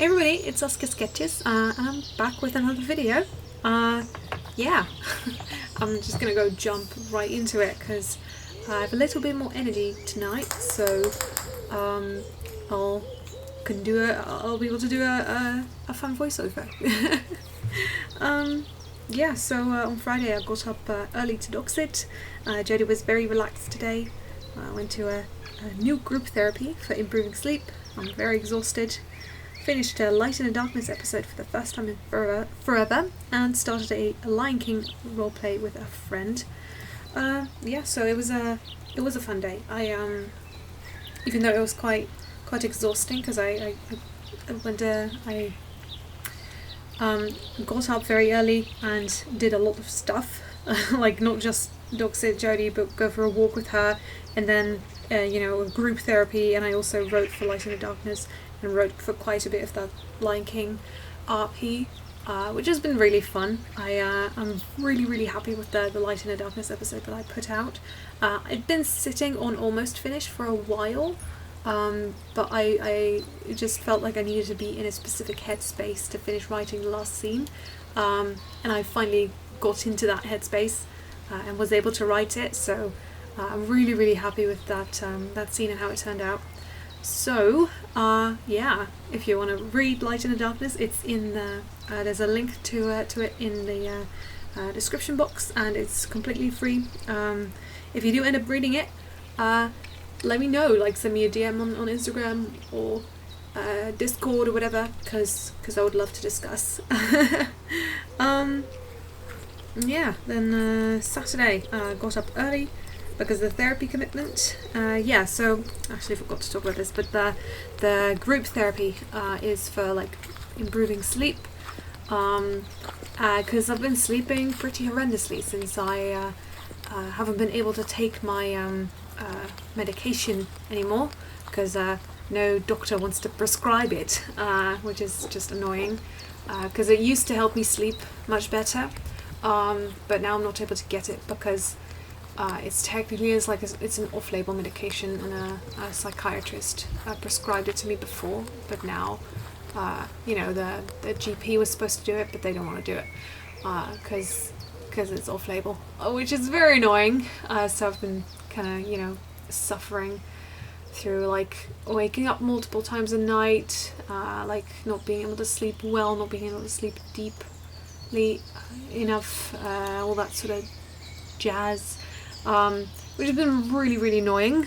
Hey everybody, it's SaskiaSketches, and I'm back with another video. Yeah, I'm just gonna go jump right into it because I have a little bit more energy tonight, so I'll be able to do a fun voiceover. Yeah, so on Friday I got up early to dog sit. Jodie was very relaxed today. I went to a new group therapy for improving sleep. I'm very exhausted. Finished a Light in the Darkness episode for the first time in forever, and started a Lion King roleplay with a friend. Yeah, so it was a fun day. Even though it was quite exhausting because I got up very early and did a lot of stuff, like not just dog sit Jodie, but go for a walk with her, and then group therapy, and I also wrote for Light in the Darkness and wrote for quite a bit of the Lion King RP, which has been really fun. I'm really happy with the Light in the Darkness episode that I put out. I'd been sitting on almost finished for a while, but I just felt like I needed to be in a specific headspace to finish writing the last scene, and I finally got into that headspace and was able to write it, so I'm really happy with that scene and how it turned out. So yeah, if you want to read Light in the Darkness, it's in there's a link to it in the description box, and it's completely free. If you do end up reading it, let me know, like send me a DM on Instagram or Discord or whatever, because I would love to discuss. Yeah, then Saturday got up early because of the therapy commitment. Yeah, so actually I forgot to talk about this, but the group therapy is for like improving sleep, because I've been sleeping pretty horrendously since I haven't been able to take my medication anymore, because no doctor wants to prescribe it, which is just annoying, because it used to help me sleep much better, but now I'm not able to get it because it's technically it's an off-label medication, and a psychiatrist prescribed it to me before, but now the GP was supposed to do it, but they don't want to do it because it's off-label, which is very annoying. So I've been kind of suffering through like waking up multiple times a night, like not being able to sleep well, not being able to sleep deeply enough, all that sort of jazz, which has been really annoying,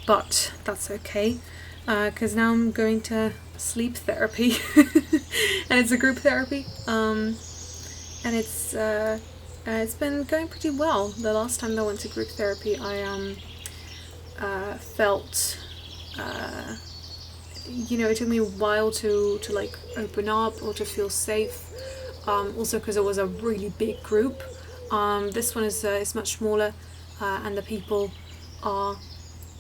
but that's okay, because now I'm going to sleep therapy and it's a group therapy, and it's been going pretty well. The last time that I went to group therapy, I felt it took me a while to like open up or to feel safe, also because it was a really big group. This one is much smaller, and the people are,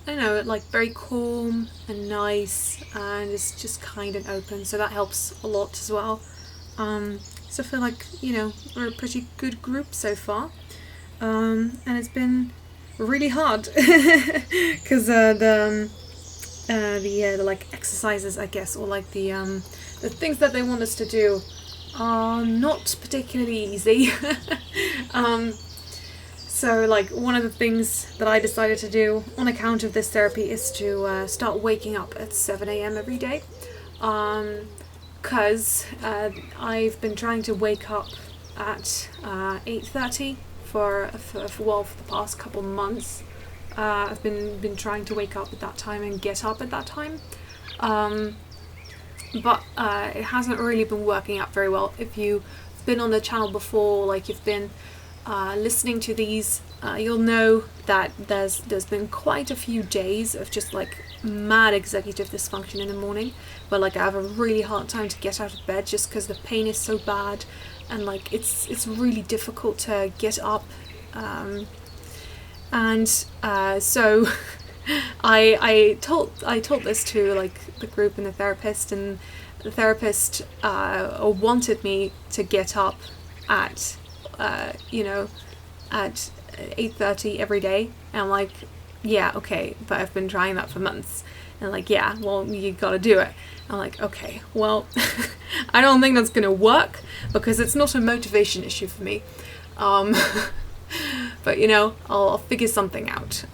like very calm and nice, and it's just kind and open, so that helps a lot as well. So I feel like we're a pretty good group so far, and it's been really hard because the like exercises, I guess, or like the things that they want us to do are not particularly easy. So like one of the things that I decided to do on account of this therapy is to start waking up at 7 a.m. every day, because I've been trying to wake up at 8:30 for the past couple months. I've been trying to wake up at that time and get up at that time, but it hasn't really been working out very well. If you've been on the channel before, like you've been listening to these, you'll know that there's been quite a few days of just like mad executive dysfunction in the morning, where like I have a really hard time to get out of bed just because the pain is so bad, and like it's really difficult to get up, and so I told this to like the group and the therapist, and the therapist wanted me to get up at 8:30 every day, and I'm like, yeah, okay, but I've been trying that for months. And like, yeah, well, you gotta do it. I'm like, okay, well, I don't think that's gonna work because it's not a motivation issue for me. But you know, I'll figure something out.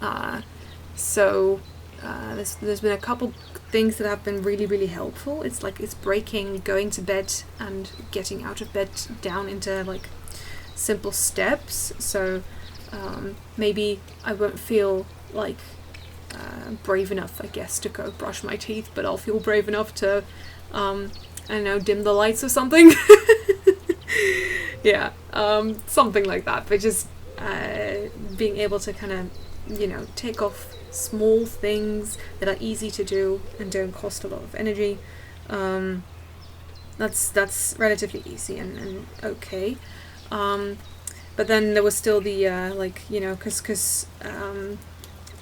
There's been a couple things that have been really, really helpful. It's like it's breaking going to bed and getting out of bed down into like simple steps. So maybe I won't feel like brave enough, I guess, to go brush my teeth, but I'll feel brave enough to, I don't know, dim the lights or something. Yeah, something like that. But just being able to kind of, you know, take off small things that are easy to do and don't cost a lot of energy. That's relatively easy and okay. But then there was still the like, you know, because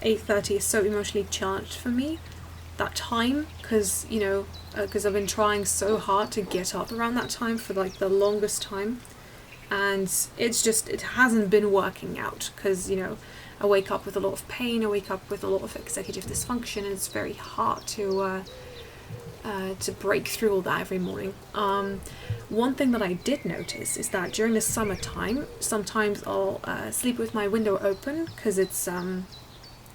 8:30 is so emotionally charged for me, that time, because you know, because I've been trying so hard to get up around that time for like the longest time, and it hasn't been working out, because you know, I wake up with a lot of pain, I wake up with a lot of executive dysfunction, and it's very hard to break through all that every morning. One thing that I did notice is that during the summertime, sometimes I'll sleep with my window open because it's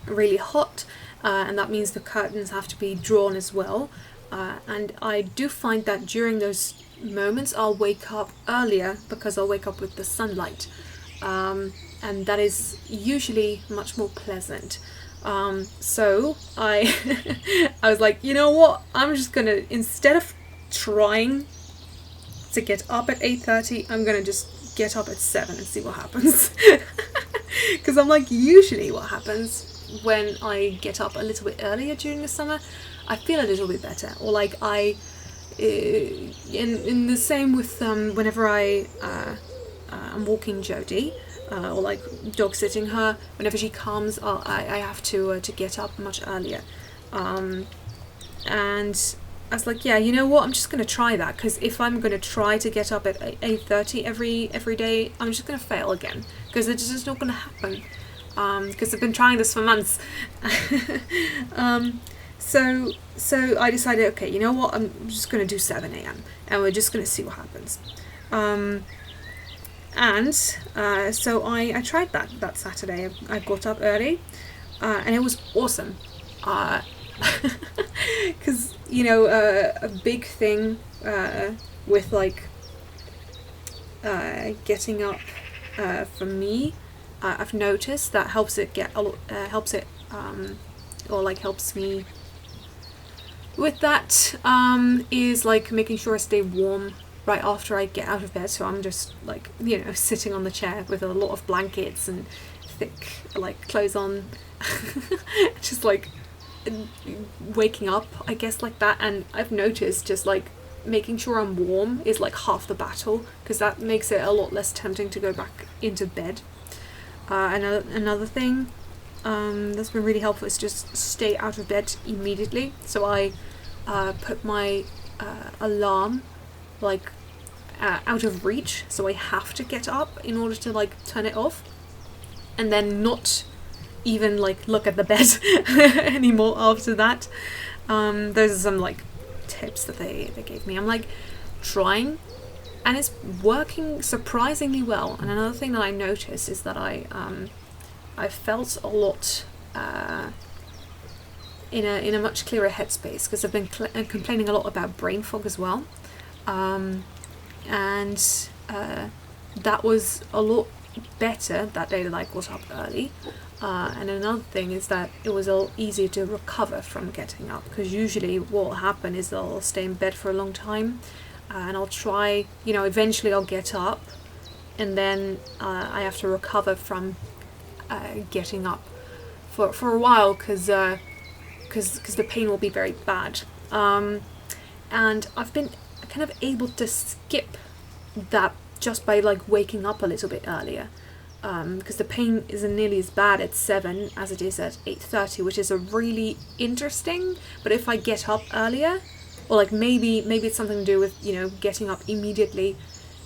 really hot, and that means the curtains have to be drawn as well. And I do find that during those moments I'll wake up earlier because I'll wake up with the sunlight, and that is usually much more pleasant. So I I was like, you know what, I'm just gonna, instead of trying to get up at 8:30, I'm gonna just get up at 7 and see what happens. Because I'm like, usually what happens when I get up a little bit earlier during the summer, I feel a little bit better. Or like in the same with whenever I'm walking Jodie, or like dog sitting her, whenever she comes, I have to get up much earlier. And I was like, yeah, you know what, I'm just going to try that, because if I'm going to try to get up at 8:30 every day, I'm just going to fail again, because it's just not going to happen, because I've been trying this for months. So I decided, okay, you know what, I'm just going to do 7 a.m. and we're just going to see what happens. So I tried that Saturday. I got up early, and it was awesome. Because you know, a big thing with like getting up for me, I've noticed that helps me with that, is like making sure I stay warm right after I get out of bed. So I'm just like, you know, sitting on the chair with a lot of blankets and thick like clothes on, just like waking up, I guess, like that. And I've noticed just like making sure I'm warm is like half the battle, because that makes it a lot less tempting to go back into bed. Another thing that's been really helpful is just stay out of bed immediately. So I put my alarm like out of reach, so I have to get up in order to like turn it off, and then not even like look at the bed anymore after that. Those are some like tips that they gave me. I'm like trying, and it's working surprisingly well. And another thing that I noticed is that I felt a lot in a much clearer headspace, because I've been complaining a lot about brain fog as well, and that was a lot better that day that I got up early. And another thing is that it was a lot easier to recover from getting up, because usually what will happen is I'll stay in bed for a long time, and I'll try, you know, eventually I'll get up, and then I have to recover from getting up for a while, because the pain will be very bad. And I've been kind of able to skip that just by like waking up a little bit earlier, because the pain isn't nearly as bad at 7 as it is at 8:30, which is a really interesting. But if I get up earlier, or like maybe it's something to do with, you know, getting up immediately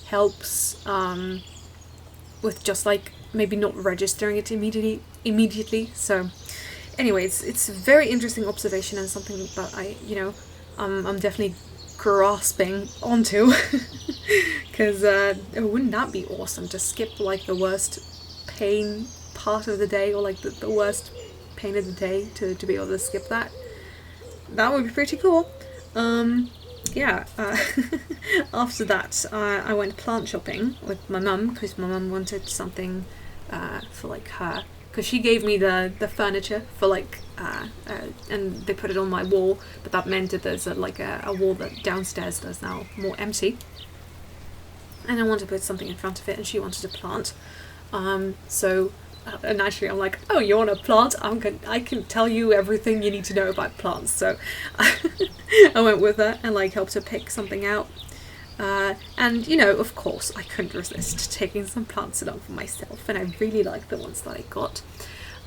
helps with just like maybe not registering it immediately. So anyway, it's a very interesting observation and something that I'm definitely grasping onto because wouldn't that be awesome to skip like the worst pain part of the day, or like the worst pain of the day, to be able to skip that. That would be pretty cool. Yeah, after that I went plant shopping with my mum because my mum wanted something for like her, because she gave me the furniture for like and they put it on my wall, but that meant that there's a wall that downstairs that's now more empty, and I wanted to put something in front of it, and she wanted a plant. So naturally I'm like, oh, you want a plant? I can tell you everything you need to know about plants. So I went with her and like helped her pick something out. And of course I couldn't resist taking some plants along for myself, and I really liked the ones that I got.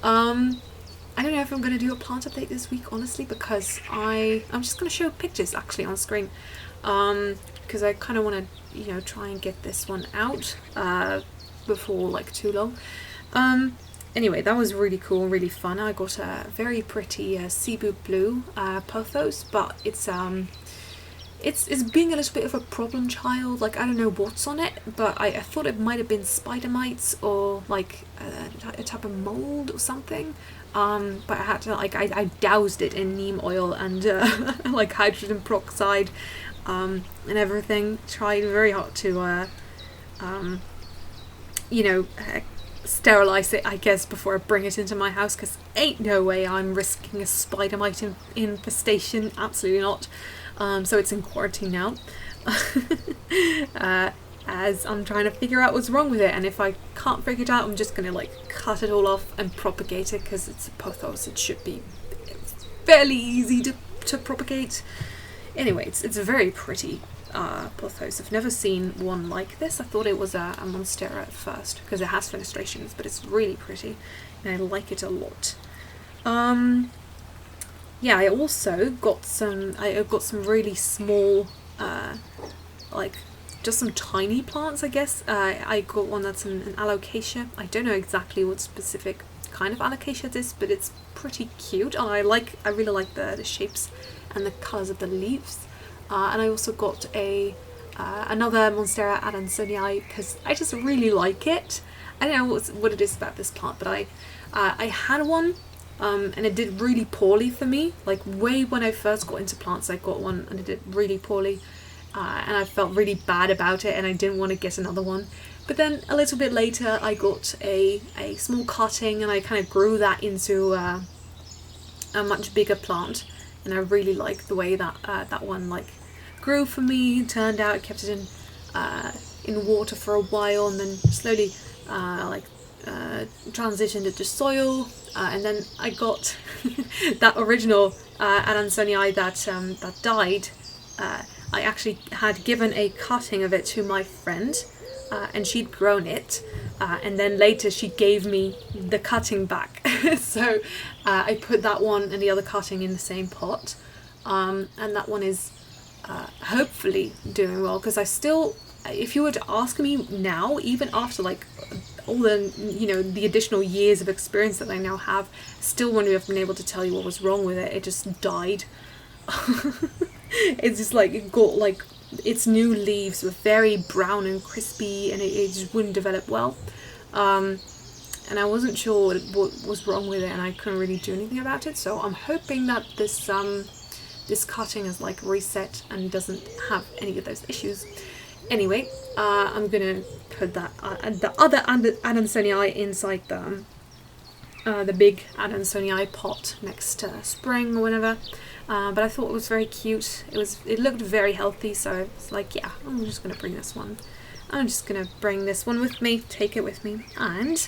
I don't know if I'm going to do a plant update this week, honestly, because I'm just going to show pictures actually on screen, because I kind of want to try and get this one out before like too long. Anyway, that was really cool, really fun. I got a very pretty Cebu blue pothos, but it's being a little bit of a problem child. Like, I don't know what's on it, but I thought it might have been spider mites or like a type of mold or something. But I had to I doused it in neem oil and like hydrogen peroxide and everything. Tried very hard to sterilize it, I guess, before I bring it into my house, because ain't no way I'm risking a spider mite infestation. Absolutely not. So it's in quarantine now. As I'm trying to figure out what's wrong with it, and if I can't figure it out, I'm just gonna like cut it all off and propagate it, because it's a pothos. It should be fairly easy to propagate. Anyway, it's a very pretty pothos. I've never seen one like this. I thought it was a monstera at first because it has fenestrations, but it's really pretty and I like it a lot. Yeah, I also got some really small like just some tiny plants, I guess. I got one that's an alocasia. I don't know exactly what specific kind of alocasia it is, but it's pretty cute, and I really like the shapes and the colours of the leaves. And I also got another Monstera adansonii because I just really like it. I don't know what it is about this plant, but I had one and it did really poorly for me. Like way when I first got into plants, I got one and it did really poorly. And I felt really bad about it and I didn't want to get another one. But then a little bit later I got a small cutting and I kind of grew that into a much bigger plant, and I really liked the way that that one like grew for me, turned out. I kept it in water for a while and then slowly transitioned it to soil, and then I got that original adansonii that died. I actually had given a cutting of it to my friend, and she'd grown it, and then later she gave me the cutting back. So I put that one and the other cutting in the same pot, and that one is hopefully doing well, because I still, if you were to ask me now, even after like all the the additional years of experience that I now have, still wouldn't have been able to tell you what was wrong with it. It just died. It's just like it got like its new leaves were very brown and crispy, and it just wouldn't develop well, and I wasn't sure what was wrong with it, and I couldn't really do anything about it. So I'm hoping that this cutting is like reset and doesn't have any of those issues. Anyway, I'm gonna put that the other adansonii inside the big adansonii pot next spring or whenever. But I thought it was very cute. It looked very healthy, so it's like, yeah, I'm just gonna bring this one. I'm just gonna bring this one with me, take it with me. And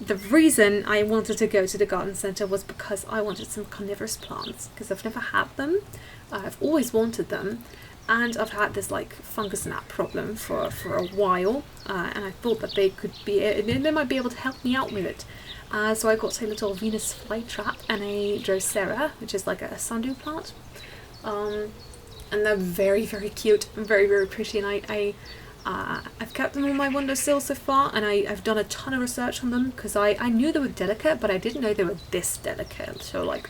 the reason I wanted to go to the garden centre was because I wanted some carnivorous plants, because I've never had them. I've always wanted them, and I've had this like fungus gnat problem for a while, and I thought that they might be able to help me out with it. So I got a little Venus flytrap and a Drosera, which is like a sundew plant, and they're very, very cute and very, very pretty, and I've kept them on my windowsill so far, and I've done a ton of research on them because I knew they were delicate, but I didn't know they were this delicate. So like,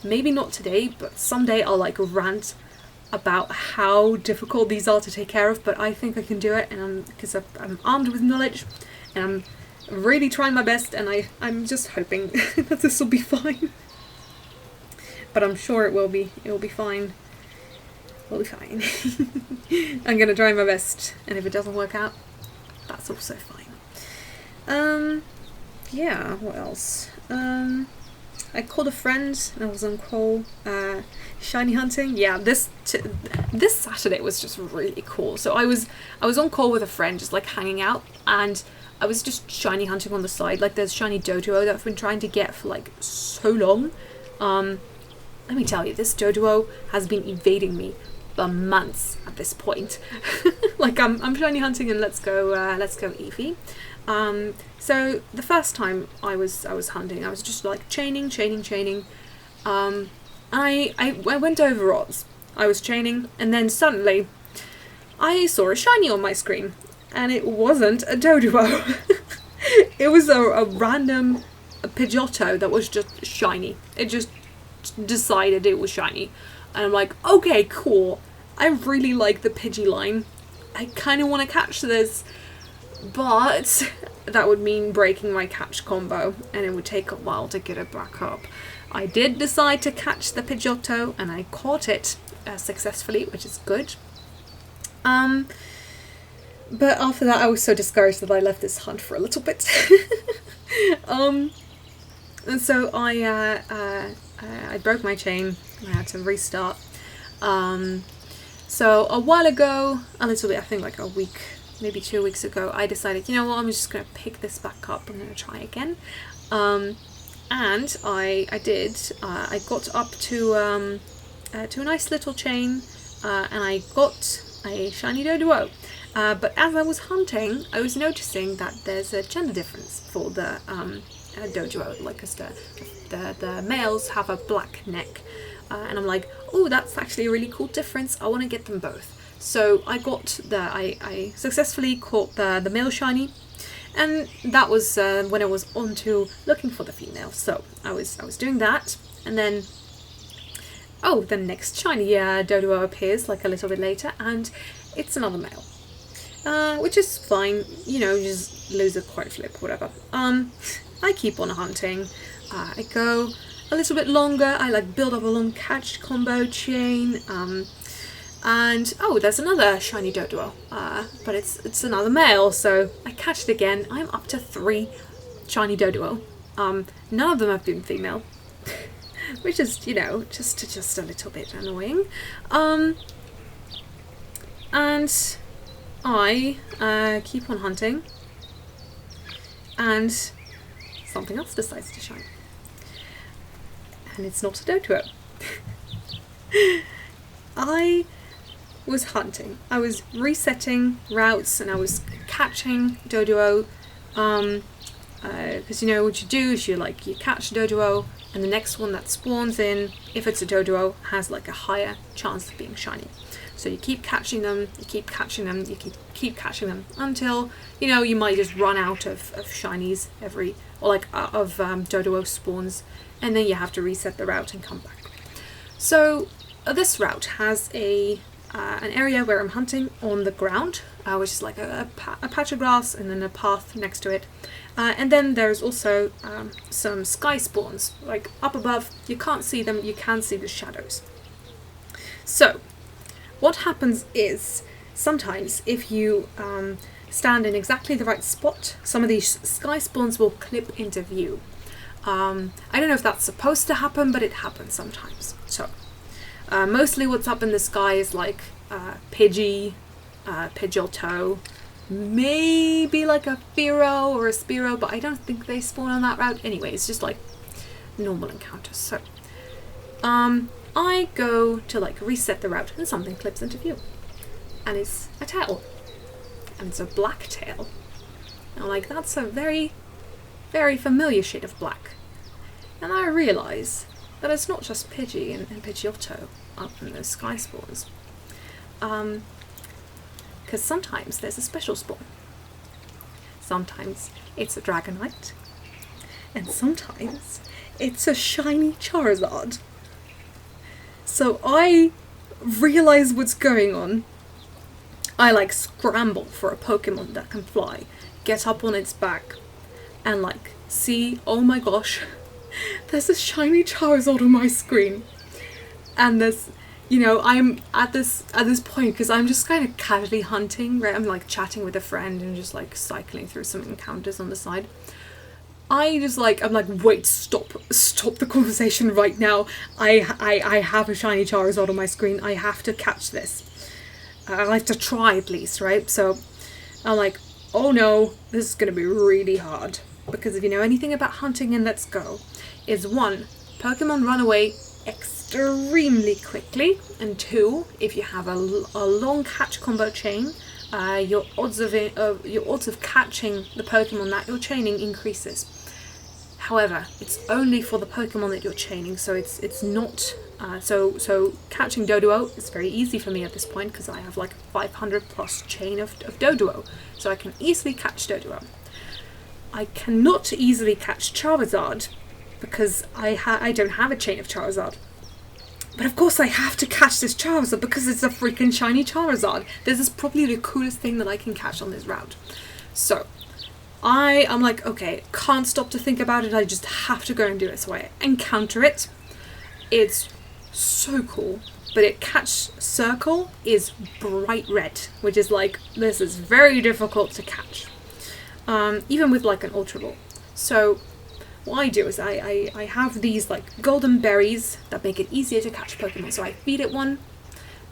maybe not today, but someday I'll like rant about how difficult these are to take care of, but I think I can do it, and because I'm armed with knowledge, and I'm really trying my best, and I'm just hoping that this will be fine. But I'm sure it will be. It will be fine. We'll be fine. I'm gonna try my best, and if it doesn't work out, that's also fine. Yeah, what else? I called a friend and I was on call shiny hunting. Yeah, this Saturday was just really cool. So I was on call with a friend, just like hanging out, and I was just shiny hunting on the side. Like, there's shiny Doduo that I've been trying to get for like so long. Let me tell you, this Doduo has been evading me for months at this point. Like, I'm shiny hunting, and let's go Eevee. So the first time I was hunting, I was just like chaining. I went over odds. I was chaining, and then suddenly I saw a shiny on my screen, and it wasn't a Doduo. It was a random Pidgeotto that was just shiny. It just decided it was shiny, and I'm like, okay, cool. I really like the Pidgey line. I kind of want to catch this, but that would mean breaking my catch combo, and it would take a while to get it back up. I did decide to catch the Pidgeotto, and I caught it successfully, which is good. But after that, I was so discouraged that I left this hunt for a little bit. And so I broke my chain. I had to restart. So a while ago, a little bit, I think like a week, maybe 2 weeks ago, I decided, you know what, I'm just going to pick this back up. I'm going to try again. And I did. I got up to a nice little chain, and I got a shiny Doduo. But as I was hunting, I was noticing that there's a gender difference for the Doduo. Like, as the males have a black neck, and I'm like, oh, that's actually a really cool difference. I want to get them both. So I successfully caught the male shiny. And that was when I was on to looking for the female. So I was doing that, and then the next shiny Doduo appears like a little bit later, and it's another male, which is fine. You know, you just lose a coin flip, whatever. I keep on hunting. I go a little bit longer. I like build up a long catch combo chain. And there's another shiny Doduo, but it's another male, so I catch it again. I'm up to 3 shiny Doduo. None of them have been female, which is, you know, just a little bit annoying. And I keep on hunting, and something else decides to shine, and it's not a Doduo. I was hunting. I was resetting routes, and I was catching Doduo. Because you know what you do is you catch Doduo, and the next one that spawns in, if it's a Doduo, has like a higher chance of being shiny. So you keep catching them, you keep catching them, you keep catching them until, you know, you might just run out of shinies of Doduo spawns, and then you have to reset the route and come back. So this route has an area where I'm hunting on the ground, which is like a patch of grass, and then a path next to it. And then there's also some sky spawns, like up above. You can't see them, you can see the shadows. So what happens is, sometimes if you stand in exactly the right spot, some of these sky spawns will clip into view. I don't know if that's supposed to happen, but it happens sometimes. So mostly what's up in the sky is like Pidgey, Pidgeotto, maybe like a Fearow or a Spearow, but I don't think they spawn on that route. Anyway, it's just like normal encounters. So I go to like reset the route, and something clips into view, and it's a tail, and it's a black tail. And I'm like, that's a very, very familiar shade of black. And I realise that it's not just Pidgey and Pidgeotto up in those sky spawns. because sometimes there's a special spawn. Sometimes it's a Dragonite, and sometimes it's a shiny Charizard. So I realize what's going on. I like scramble for a Pokemon that can fly, get up on its back, and like see, oh my gosh, there's a shiny Charizard on my screen. And there's, you know, I'm at this point because I'm just kind of casually hunting, right? I'm like chatting with a friend and just like cycling through some encounters on the side. I'm like, wait, stop the conversation right now. I have a shiny Charizard on my screen. I have to catch this. I like to try at least, right? So I'm like, oh no, this is gonna be really hard. Because if you know anything about hunting in Let's Go, is 1, Pokemon run away extremely quickly, and 2, if you have a long catch combo chain, your odds of catching the Pokemon that you're chaining increases. However, it's only for the Pokemon that you're chaining, so it's not. So catching Doduo is very easy for me at this point because I have like 500 plus chain of Doduo, so I can easily catch Doduo. I cannot easily catch Charizard because I don't have a chain of Charizard. But of course I have to catch this Charizard because it's a freaking shiny Charizard. This is probably the coolest thing that I can catch on this route. So I'm like, okay, can't stop to think about it. I just have to go and do it. So I encounter it. It's so cool. But it catch circle is bright red, which is like, this is very difficult to catch. Even with like an Ultra Ball. So what I do is I have these like golden berries that make it easier to catch Pokemon. So I feed it one,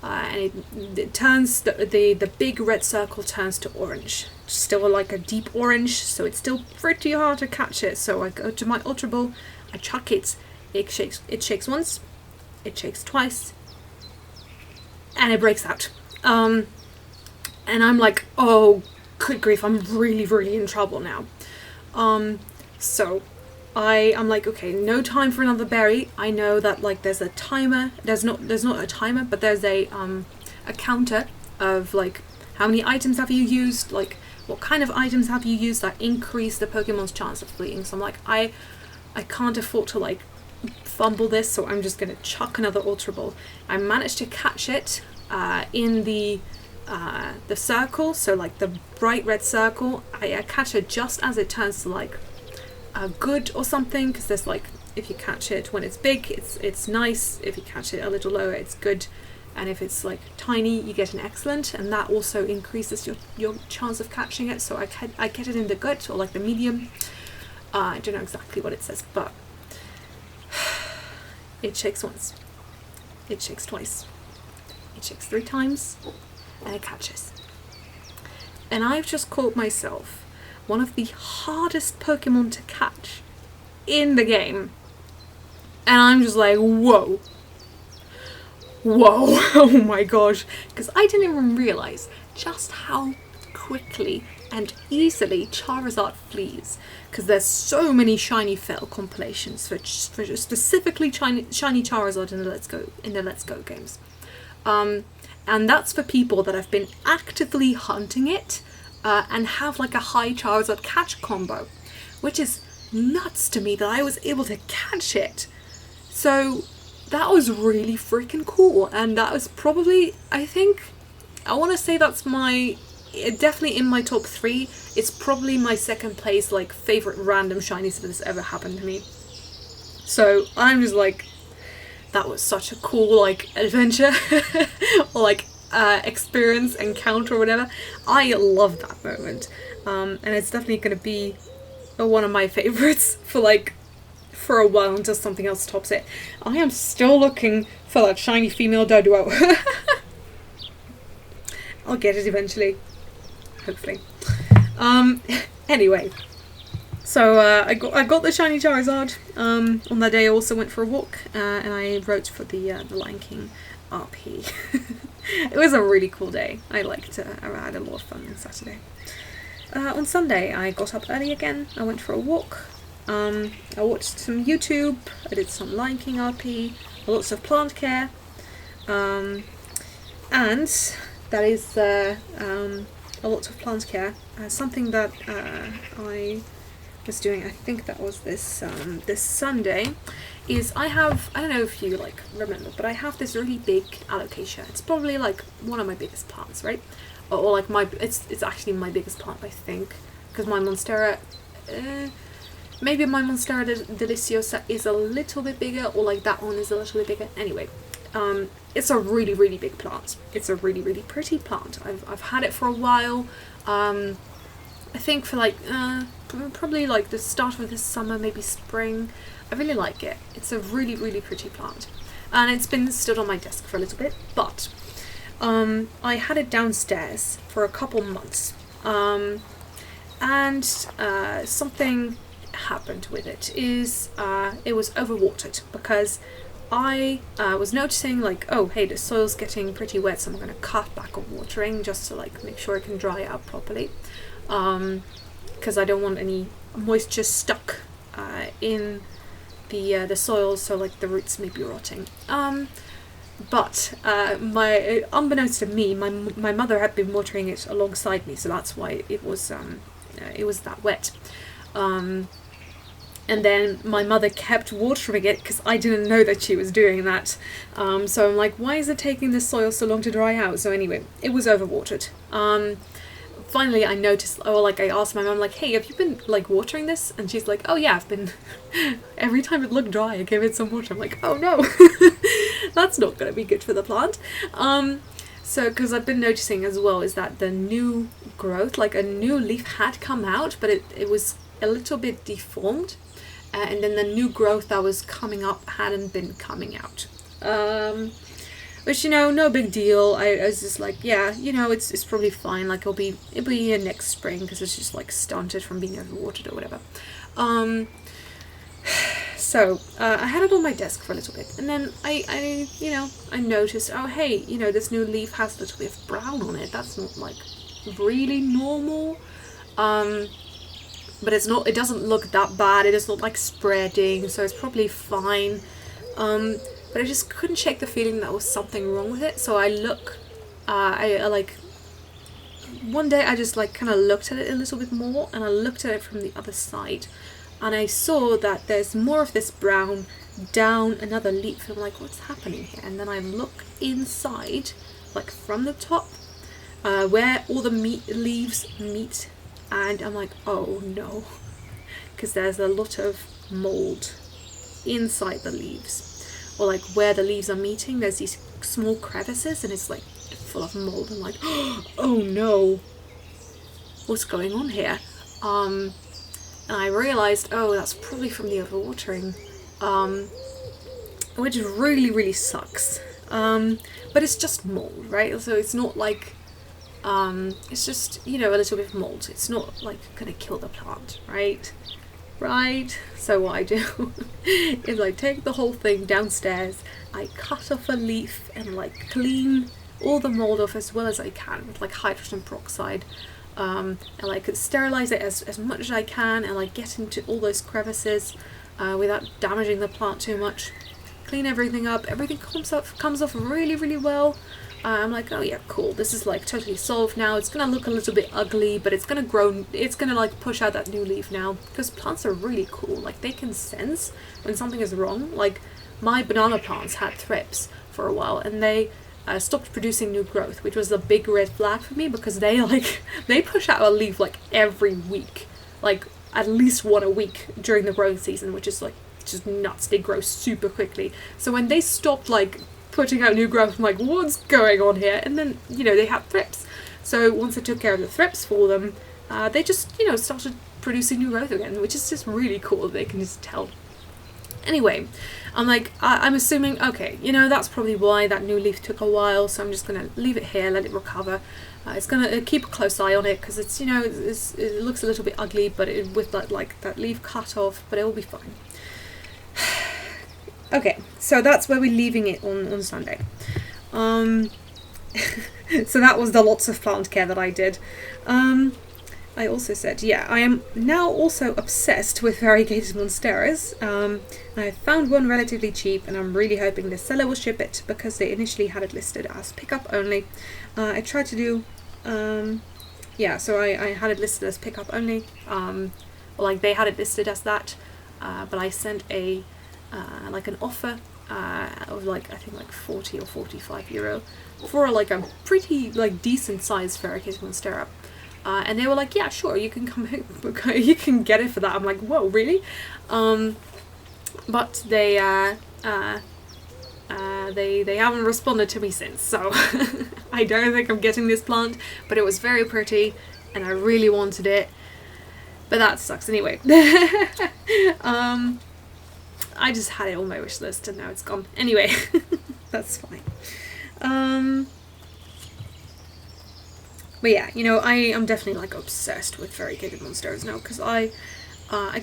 and it turns, the big red circle turns to orange. Still like a deep orange, so it's still pretty hard to catch it. So I go to my Ultra Ball, I chuck it, it shakes once, it shakes twice, and it breaks out. And I'm like, oh, good grief, I'm really in trouble now. So I'm like, okay, no time for another berry. I know that like there's a timer. There's not a timer, but there's a counter of like how many items have you used, like what kind of items have you used that increase the Pokemon's chance of fleeing. So I'm like, I can't afford to like fumble this, so I'm just gonna chuck another Ultra Ball. I managed to catch it in the circle, so like the bright red circle. I catch it just as it turns to like a good or something, because there's like, if you catch it when it's big, it's nice. If you catch it a little lower, it's good, and if it's like tiny, you get an excellent, and that also increases your chance of catching it. So I get it in the good or like the medium. I don't know exactly what it says, but it shakes once, it shakes twice, it shakes 3 times, and it catches. And I've just caught myself one of the hardest Pokemon to catch in the game. And I'm just like, whoa. Oh my gosh. Because I didn't even realize just how quickly and easily Charizard flees. Because there's so many shiny Fell compilations for specifically shiny Charizard in the Let's Go games. And that's for people that have been actively hunting it and have like a high Charizard catch combo, which is nuts to me that I was able to catch it. So that was really freaking cool, and that was probably, I want to say that's definitely in my top 3. It's probably my second place like favorite random shinies that has ever happened to me. So I'm just like, that was such a cool like adventure or like experience, encounter, or whatever. I love that moment, and it's definitely going to be one of my favorites for a while until something else tops it. I am still looking for that shiny female Doduo. I'll get it eventually, hopefully. Anyway, so I got the shiny Charizard. On that day I also went for a walk, and I wrote for the Lion King RP. It was a really cool day. I had a lot of fun on Saturday. On Sunday I got up early again. I went for a walk. I watched some YouTube. I did some Lion King RP, lots of plant care, and that is a lot of plant care. Something that I was doing, I think that was this Sunday, is I don't know if you like remember, but I have this really big alocasia. It's probably like one of my biggest plants, right? Or like it's actually my biggest plant, I think, because my Monstera, maybe my Monstera deliciosa is a little bit bigger, or like that one is a little bit bigger. Anyway, it's a really, really big plant. It's a really, really pretty plant. I've had it for a while. I think for like probably like the start of this summer, maybe spring. I really like it. It's a really, really pretty plant, and it's been stood on my desk for a little bit. But I had it downstairs for a couple months, and something happened with it. It was overwatered, because I was noticing like, oh hey, the soil's getting pretty wet, so I'm going to cut back on watering just to like make sure it can dry out properly, because I don't want any moisture stuck in the soil, so like the roots may be rotting. But unbeknownst to me, my mother had been watering it alongside me, so that's why it was that wet. And then my mother kept watering it because I didn't know that she was doing that. So I'm like, why is it taking the soil so long to dry out? So anyway, it was overwatered. Finally I noticed, I asked my mum, like, hey, have you been like watering this? And she's like, oh yeah, I've been every time it looked dry I gave it some water. I'm like, oh no, that's not going to be good for the plant. So because I've been noticing as well is that the new growth, like a new leaf had come out, but it was a little bit deformed, and then the new growth that was coming up hadn't been coming out. Which, no big deal. I was just like, yeah, it's probably fine. Like it'll be here next spring, because it's just like stunted from being overwatered or whatever. So I had it on my desk for a little bit, and then I noticed, oh hey, this new leaf has a little bit of brown on it. That's not like really normal. But it doesn't look that bad. It is not like spreading, so it's probably fine. But I just couldn't shake the feeling that there was something wrong with it. So I one day I just like kind of looked at it a little bit more, and I looked at it from the other side, and I saw that there's more of this brown down another leaf. I'm like, what's happening here? And then I look inside, like from the top, where all the leaves meet, and I'm like, oh no, because there's a lot of mold inside the leaves, or like where the leaves are meeting, there's these small crevices, and it's like full of mold. I'm like, oh no, what's going on here? And I realized, oh, that's probably from the overwatering, which really, really sucks. But it's just mold, right? So it's not like, it's just, a little bit of mold. It's not like gonna kill the plant, right? So what I do is I take the whole thing downstairs, I cut off a leaf and like clean all the mold off as well as I can with like hydrogen peroxide, and like sterilize it as much as I can, and like get into all those crevices without damaging the plant too much. Clean everything up, everything comes off really, really well. I'm like, oh yeah, cool, this is like totally solved now. It's gonna look a little bit ugly, but it's gonna grow, it's gonna like push out that new leaf now, because plants are really cool. Like they can sense when something is wrong. Like my banana plants had thrips for a while, and they stopped producing new growth, which was a big red flag for me, because they push out a leaf like every week, like at least one a week during the growing season, which is like just nuts. They grow super quickly. So when they stopped like putting out new growth, I'm like, what's going on here? And then they had thrips. So once I took care of the thrips for them, they just started producing new growth again, which is just really cool. They can just tell. Anyway, I'm like, I'm assuming, okay, that's probably why that new leaf took a while, so I'm just gonna leave it here, let it recover. It's gonna keep a close eye on it, because it's it looks a little bit ugly, but with that leaf cut off, but it will be fine. Okay, so that's where we're leaving it on Sunday. So that was the lots of plant care that I did. I also said, yeah, I am now also obsessed with variegated monsteras. I found one relatively cheap, and I'm really hoping the seller will ship it because they initially had it listed as pickup only. I tried to do, so I had it listed as pickup only. Like they had it listed as that, but I sent a like an offer of like I think like 40 or 45 euro for like a pretty like decent sized variegated monstera. And they were like, yeah, sure, you can come, you can get it for that. I'm like, whoa, really? But they haven't responded to me since, so I don't think I'm getting this plant. But it was very pretty, and I really wanted it. But that sucks anyway. I just had it on my wish list, and now it's gone. Anyway, that's fine. But yeah, you know, I am definitely like obsessed with variegated monsteras now, because I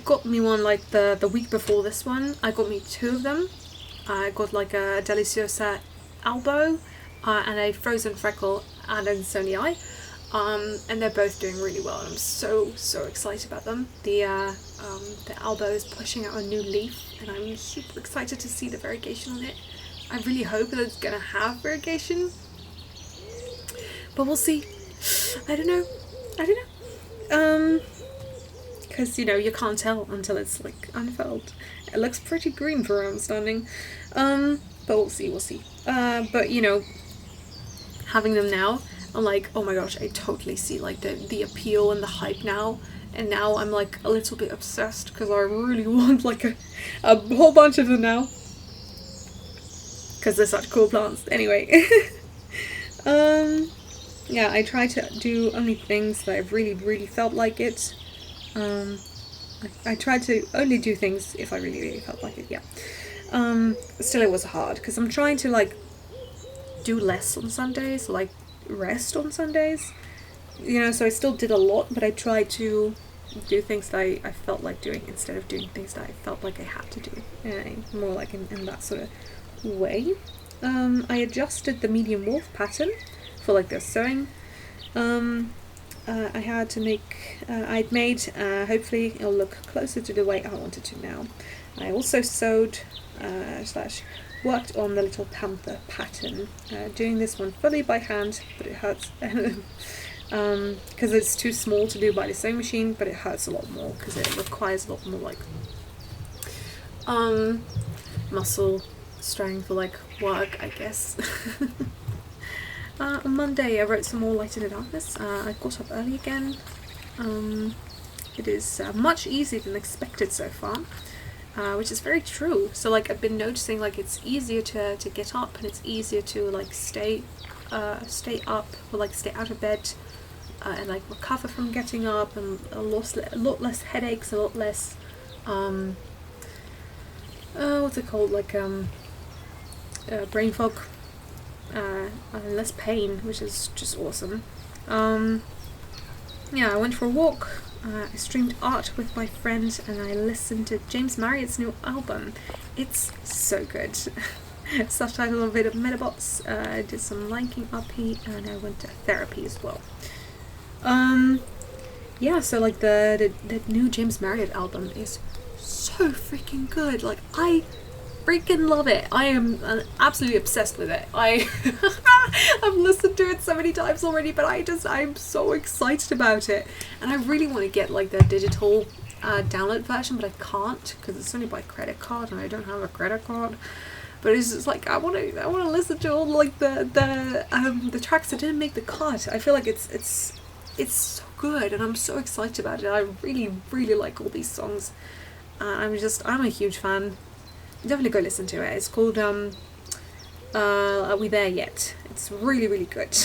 got me one like the week before this one. I got me 2 of them. I got like a Deliciosa Albo and a Frozen Freckle and a Sony Eye. And they're both doing really well, and I'm so excited about them. The Albo is pushing out a new leaf, and I'm super excited to see the variegation on it. I really hope that it's gonna have variegation, but we'll see. I don't know. Because you know, you can't tell until it's like unfurled. It looks pretty green for where I'm standing, but we'll see. But you know, having them now, I'm like, oh my gosh, I totally see like the appeal and the hype now. And now I'm like a little bit obsessed because I really want like a whole bunch of them now. Because they're such cool plants. Anyway. Yeah, I try to do only things that I've really felt like it. I try to only do things if I really felt like it, yeah. Still it was hard because I'm trying to like do less on Sundays, like rest on Sundays, you know, so I still did a lot, but I tried to do things that I felt like doing instead of doing things that I felt like I had to do, more like in that sort of way. I adjusted the medium wolf pattern for like the sewing. I had to make, I'd made, hopefully it'll look closer to the way I wanted to now. I also sewed / worked on the little panther pattern, doing this one fully by hand, but it hurts because it's too small to do by the sewing machine, but it hurts a lot more because it requires a lot more like muscle strength or like work, I guess. On Monday I wrote some more Light in the Darkness. I got up early again. It is much easier than expected so far, which is very true. So like I've been noticing like it's easier to get up, and it's easier to like stay up or like stay out of bed and like recover from getting up, and a lot less headaches, a lot less what's it called, like brain fog, and less pain, which is just awesome. Yeah, I went for a walk. I streamed art with my friend, and I listened to James Marriott's new album. It's so good. Subtitle of it of Metabots. I did some liking RP, and I went to therapy as well. Yeah, so like the new James Marriott album is so freaking good. Like I freaking love it. I am absolutely obsessed with it. I've listened to it so many times already, but I'm so excited about it, and I really want to get like the digital download version, but I can't because it's only by credit card, and I don't have a credit card. But it's just like I want to listen to all like the tracks that didn't make the cut. I feel like it's so good, and I'm so excited about it. I really like all these songs. I'm a huge fan. Definitely go listen to it. It's called Are We There Yet? It's really good.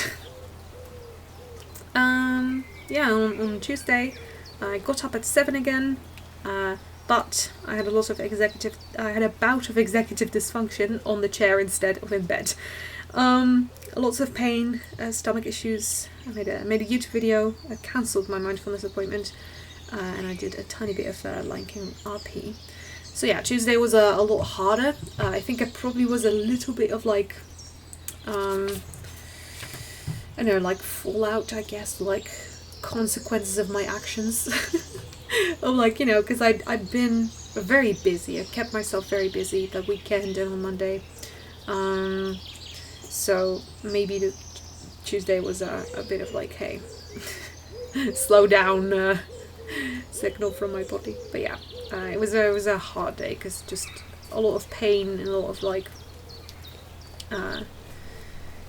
Yeah, on Tuesday I got up at 7 again, but I had a bout of executive dysfunction on the chair instead of in bed. Lots of pain, stomach issues. I made a YouTube video. I cancelled my mindfulness appointment, and I did a tiny bit of liking RP. So yeah, Tuesday was a lot harder. I think it probably was a little bit of like, I don't know, like fallout, I guess, like consequences of my actions. I'm like, you know, because I'd been very busy. I kept myself very busy that weekend and on Monday. So maybe the Tuesday was a bit of like, hey, slow down signal from my body. But yeah, it was a hard day because just a lot of pain and a lot of like,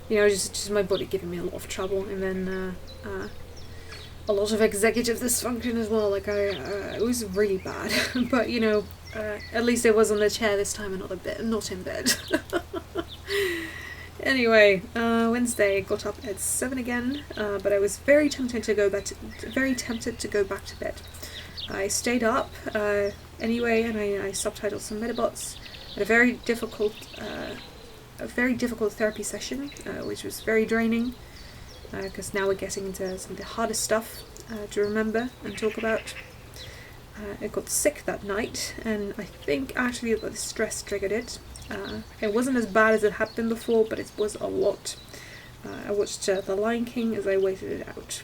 you know, just my body giving me a lot of trouble, and then a lot of executive dysfunction as well. Like it was really bad. But you know, at least it was on the chair this time and not in bed. Anyway, Wednesday, got up at 7 again, but I was very tempted to go back to bed. I stayed up anyway, and I subtitled some Metabots. Had a very difficult therapy session, which was very draining, because now we're getting into some of the hardest stuff to remember and talk about. I got sick that night, and I think actually the stress triggered it. It wasn't as bad as it had been before, but it was a lot. I watched The Lion King as I waited it out.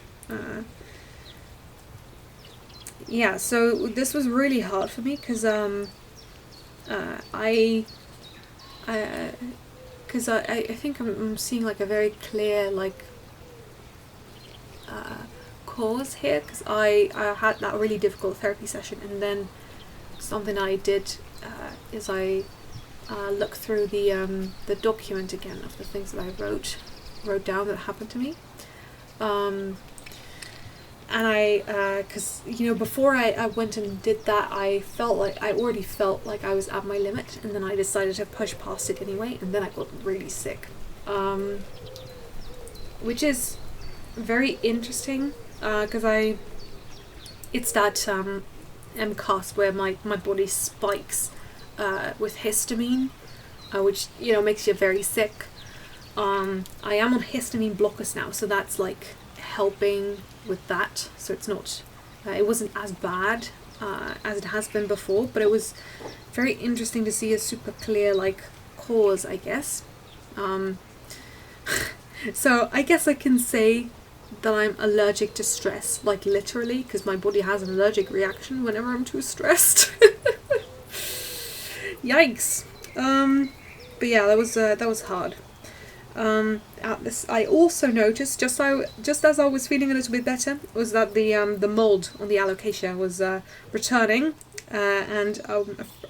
Yeah, so this was really hard for me because I think I'm seeing like a very clear like cause here, because I had that really difficult therapy session, and then something I did is I looked through the document again of the things that I wrote down that happened to me, and because you know, before I went and did that, I already felt like I was at my limit, and then I decided to push past it anyway, and then I got really sick, which is very interesting, because it's that MCAS where my body spikes with histamine, which, you know, makes you very sick. I am on histamine blockers now, so that's like helping with that, so it's not it wasn't as bad as it has been before, but it was very interesting to see a super clear like cause, I guess. So I guess I can say that I'm allergic to stress, like literally, because my body has an allergic reaction whenever I'm too stressed. Yikes. But yeah, that was hard. I also noticed, just as I was feeling a little bit better, was that the mold on the alocasia was returning, and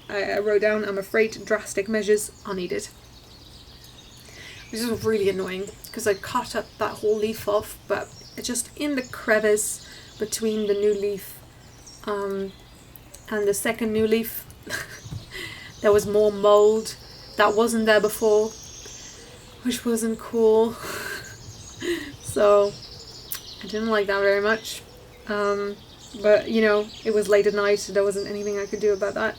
I wrote down, I'm afraid drastic measures are needed. Which is really annoying, because I cut up that whole leaf off, but it's just in the crevice between the new leaf and the second new leaf, there was more mold that wasn't there before, which wasn't cool. So I didn't like that very much. But you know, it was late at night, so there wasn't anything I could do about that.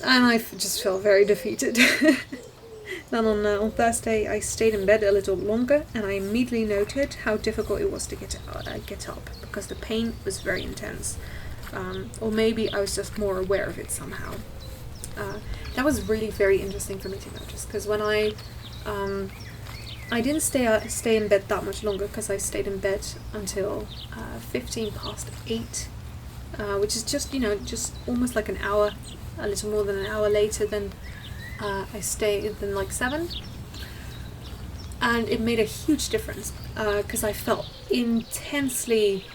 And I just felt very defeated. Then on Thursday I stayed in bed a little longer, and I immediately noted how difficult it was to get up, because the pain was very intense. Or maybe I was just more aware of it somehow. That was really very interesting for me to notice, because when I didn't stay in bed that much longer, because I stayed in bed until 8:15, which is just, you know, just almost like an hour, a little more than an hour later than I stayed than like 7, and it made a huge difference, because I felt intensely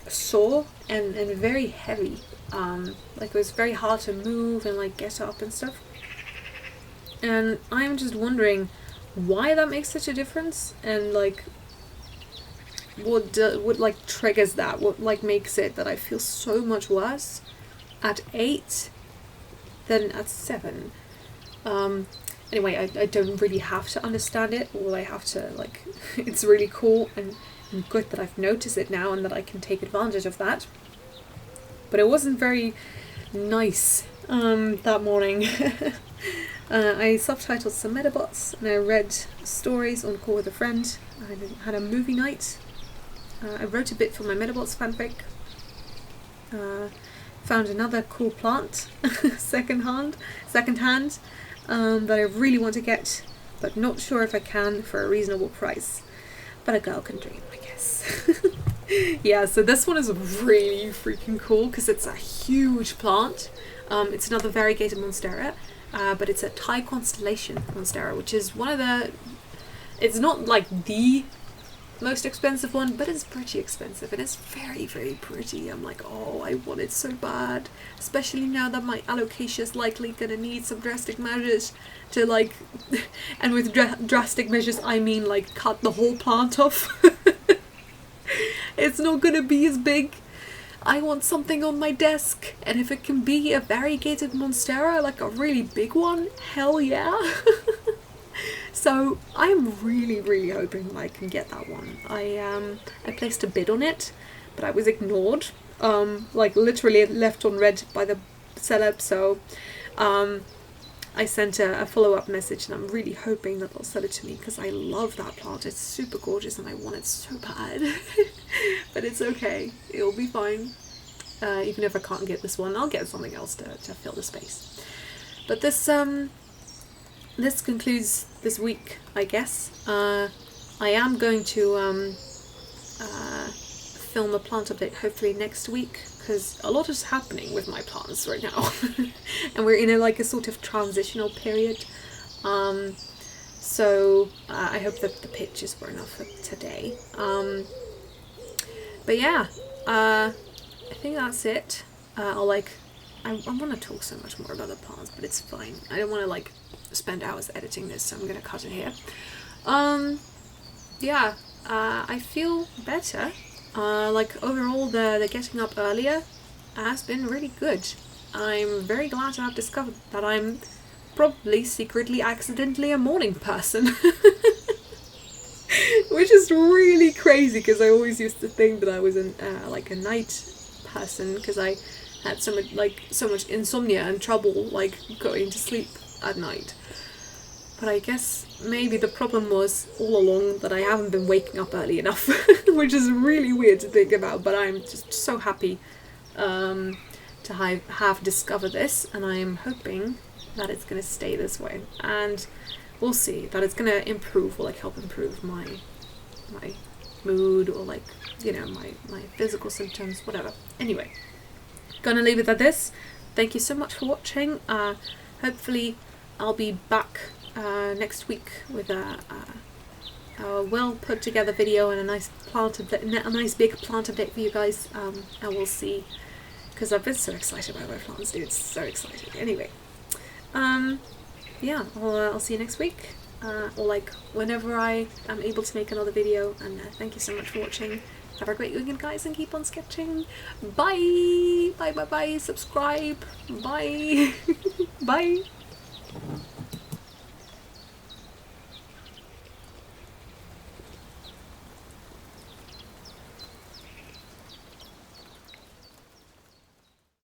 sore and very heavy. Like it was very hard to move and like get up and stuff. And I'm just wondering why that makes such a difference, and like what like triggers that, what like makes it that I feel so much worse at 8 than at 7. Anyway, I don't really have to understand it. All I have to, like, it's really cool and good that I've noticed it now and that I can take advantage of that. But it wasn't very nice that morning. I subtitled some Metabots, and I read stories on call with a friend. I had a movie night. I wrote a bit for my Metabots fanfic. Found another cool plant, second hand, that I really want to get, but not sure if I can for a reasonable price. but a girl can dream, I guess. Yeah, so this one is really freaking cool because it's a huge plant. It's another variegated monstera, but it's a Thai constellation monstera, which is one of the... It's not like the most expensive one, but it's pretty expensive and it's very, very pretty. I'm like, oh, I want it so bad, especially now that my alocasia is likely gonna need some drastic measures to like, and with drastic measures I mean like cut the whole plant off. It's not gonna be as big. I want something on my desk, and if it can be a variegated monstera, like a really big one, hell yeah. So I'm really, really hoping I can get that one. I placed a bid on it, but I was ignored. Like literally left on red by the seller. So I sent a follow-up message, and I'm really hoping that they'll sell it to me because I love that plant. It's super gorgeous, and I want it so bad. But it's okay. It'll be fine. Even if I can't get this one, I'll get something else to fill the space. But this concludes this week, I guess. I am going to film a plant update hopefully next week, because a lot is happening with my plants right now. And we're in a sort of transitional period. So I hope that the pictures were enough for today. But yeah, I think that's it. I want to talk so much more about the plants, but it's fine. I don't want to spend hours editing this, so I'm gonna cut it here. Yeah, I feel better. Overall, the getting up earlier has been really good. I'm very glad to have discovered that I'm probably secretly accidentally a morning person. Which is really crazy, because I always used to think that I was a night person, because I had so much insomnia and trouble going to sleep at night. But I guess maybe the problem was all along that I haven't been waking up early enough, which is really weird to think about, but I'm just so happy to have discovered this, and I'm hoping that it's going to stay this way, and we'll see that it's going to improve, or help improve my mood, or my physical symptoms, whatever. Anyway, gonna leave it at this. Thank you so much for watching. Hopefully I'll be back next week with a well put together video and a nice big plant update for you guys, and we'll see, because I've been so excited about my plants, dude. It's so exciting. Anyway, yeah, I'll see you next week, or whenever I am able to make another video, and thank you so much for watching. Have a great weekend, guys, and keep on sketching. Bye! Bye, bye, bye. Subscribe. Bye. Bye.